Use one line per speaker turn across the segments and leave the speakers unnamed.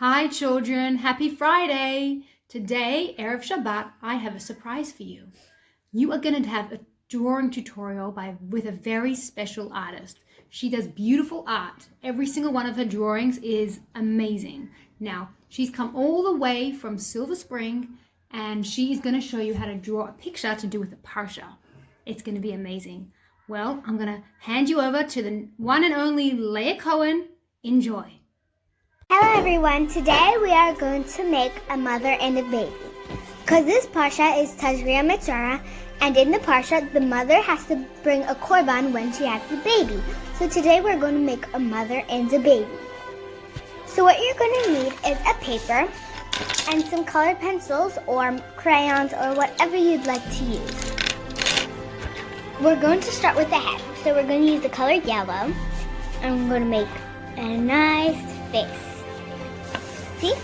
Hi children, happy Friday! Today, Erev Shabbat, I have a surprise for you. You are going to have a drawing tutorial with a very special artist. She does beautiful art. Every single one of her drawings is amazing. Now, she's come all the way from Silver Spring and she's going to show you how to draw a picture to do with the Parsha. It's going to be amazing. Well, I'm going to hand you over to the one and only Leah Cohen. Enjoy.
Hello everyone, today we are going to make a mother and a baby. Because this Parsha is Tazria Mitzvah, and in the Parsha, the mother has to bring a korban when she has the baby. So today we're going to make a mother and a baby. So what you're going to need is a paper and some colored pencils or crayons or whatever you'd like to use. We're going to start with the head. So we're going to use the color yellow, and we're going to make a nice face. See?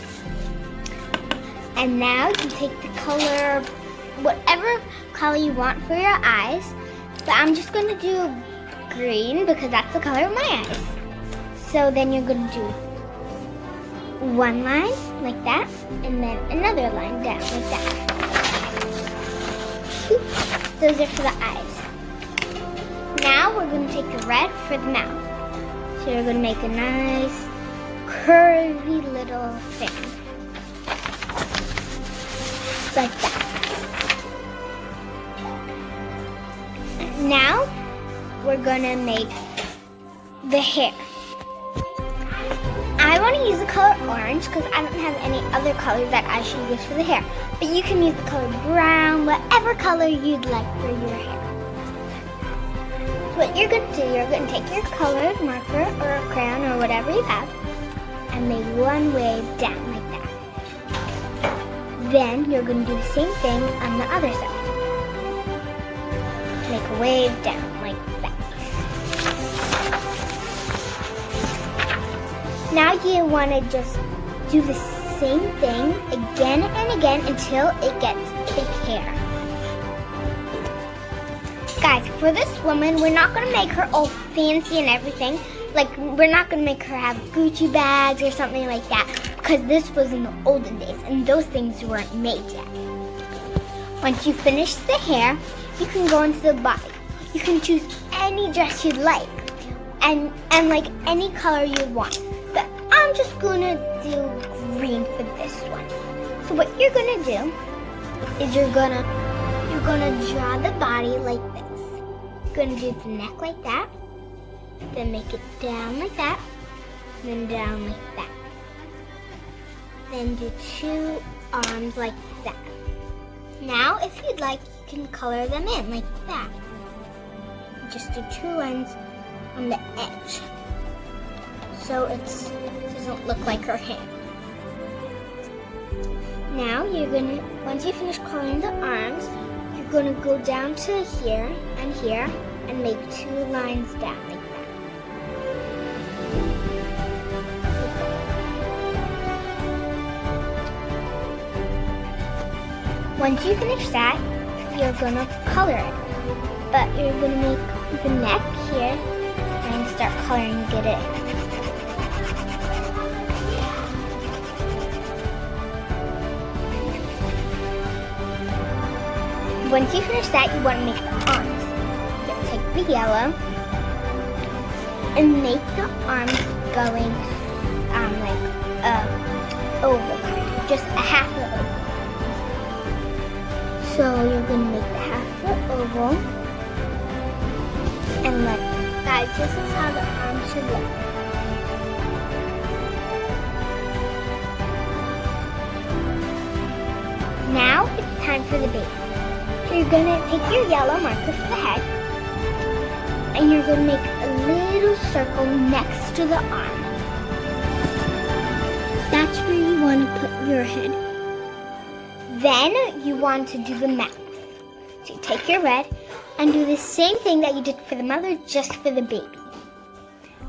And now you take the color, whatever color you want for your eyes, but I'm just going to do green because that's the color of my eyes. So then you're going to do one line like that, and then another line down like that. See? Those are for the eyes. Now we're going to take the red for the mouth. So you're going to make a nice curvy little thing. Like that. Now we're gonna make the hair. I want to use the color orange because I don't have any other color that I should use for the hair. But you can use the color brown, whatever color you'd like for your hair. So what you're gonna do, you're gonna take your colored marker or a crayon or whatever you have and make one wave down like that. Then you're going to do the same thing on the other side. Make a wave down like that. Now you want to just do the same thing again and again until it gets thick hair. Guys, for this woman, we're not going to make her all fancy and everything. Like, we're not going to make her have Gucci bags or something like that because this was in the olden days and those things weren't made yet. Once you finish the hair, you can go into the body. You can choose any dress you'd like and like any color you want. But I'm just going to do green for this one. So what you're going to do is you're going to draw the body like this. You're going to do the neck like that. Then make it down like that, then down like that. Then do two arms like that. Now, if you'd like, you can color them in like that. Just do two lines on the edge, so it doesn't look like her hand. Now, once you finish coloring the arms, you're gonna go down to here and make two lines down like that. Once you finish that, you're gonna color it. But you're gonna make the neck here and start coloring it in. Once you finish that, you want to make the arms. So take the yellow and make the arms going like oval kind of, just a half of the oval. So you're going to make the half the oval. And look, guys, this is how the arm should look. Now it's time for the baby. So you're going to take your yellow marker for the head. And you're going to make a little circle next to the arm. That's where you want to put your head. Then you want to do the mouth. So you take your red and do the same thing that you did for the mother, just for the baby.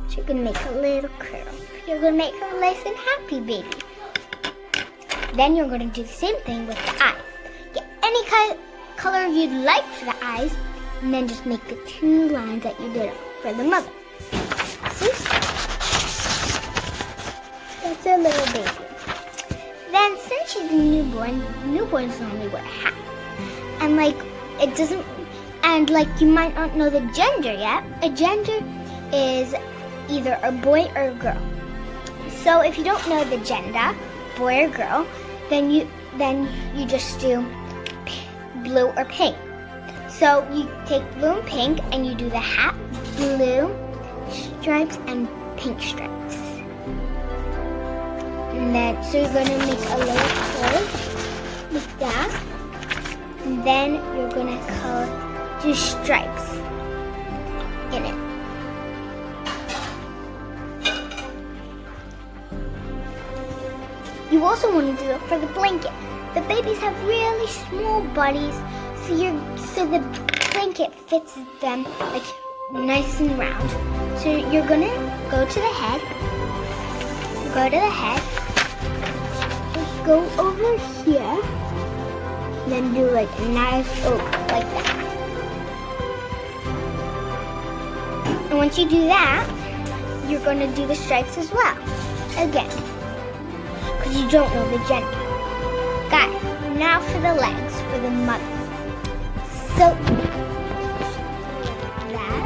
So you're going to make a little curl. You're going to make her a nice and happy baby. Then you're going to do the same thing with the eyes. Get any color you'd like for the eyes, and then just make the two lines that you did for the mother. See? That's a little baby. then since she's a newborn, newborns normally wear hats. And like, it doesn't, and like you might not know the gender yet. A gender is either a boy or a girl. So if you don't know the gender, boy or girl, then you just do blue or pink. So you take blue and pink and you do the hat, blue stripes and pink stripes. And then, so you're gonna make a little curve like that. And then you're gonna do stripes in it. You also want to do it for the blanket. The babies have really small bodies, so the blanket fits them like nice and round. So you're gonna go to the head, go over here, and then do like a nice oak like that. And once you do that, you're gonna do the stripes as well. Again. Because you don't know the gender. Guys, now for the legs, for the mother. So, that.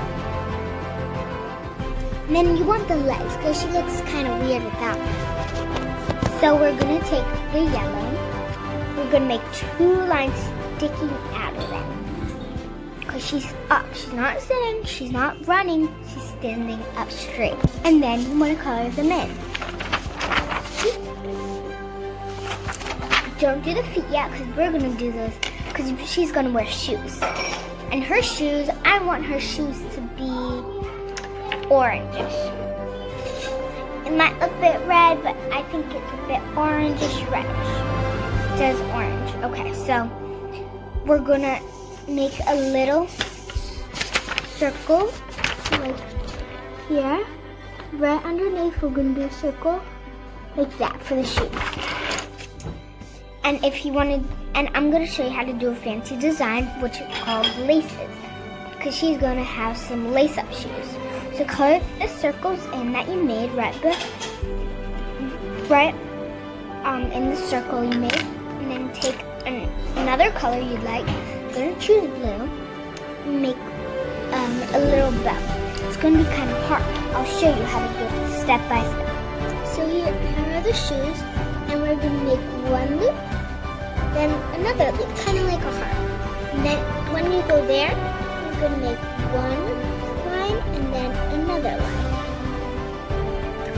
And then you want the legs, because she looks kind of weird without them. So we're going to take the yellow. We're going to make 2 lines sticking out of them. Because she's up. She's not sitting, she's not running, she's standing up straight. And then you want to color them in. Don't do the feet yet because we're going to do those because she's going to wear shoes. And her shoes, I want her shoes to be orangish. It might look a bit red, but I think it's a bit orangish reddish. It says orange. Okay, so we're going to make a little circle like here. Right underneath, we're going to do a circle like that for the shoes. And if you wanted, and I'm going to show you how to do a fancy design, which is called laces, because she's going to have some lace-up shoes. So color the circles in that you made right in the circle you made, and then take another color you'd like. I'm going to choose blue, and make a little bell. It's going to be kind of hard. I'll show you how to do it step by step. So here are the shoes, and we're going to make one loop, then another loop, kind of like a heart. And then when you go there, you're going to make one line and then another line.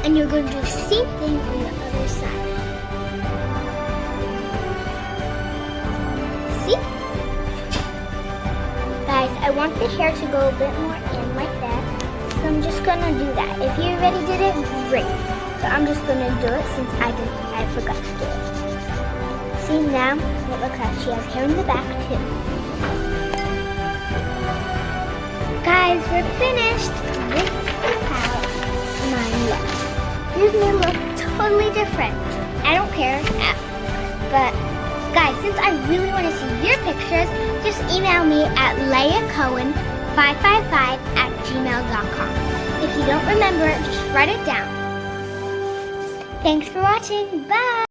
And you're going to do the same thing on the other side. See? Guys, I want the hair to go a bit more in like that. So I'm just going to do that. If you already did it, great. So I'm just going to do it since I forgot to do it. See now, it looks like she has hair in the back too. Guys, we're finished. This is how mine looks. Yours may look totally different. I don't care. But guys, since I really want to see your pictures, just email me at leahcohen555@gmail.com. If you don't remember it, just write it down. Thanks for watching. Bye!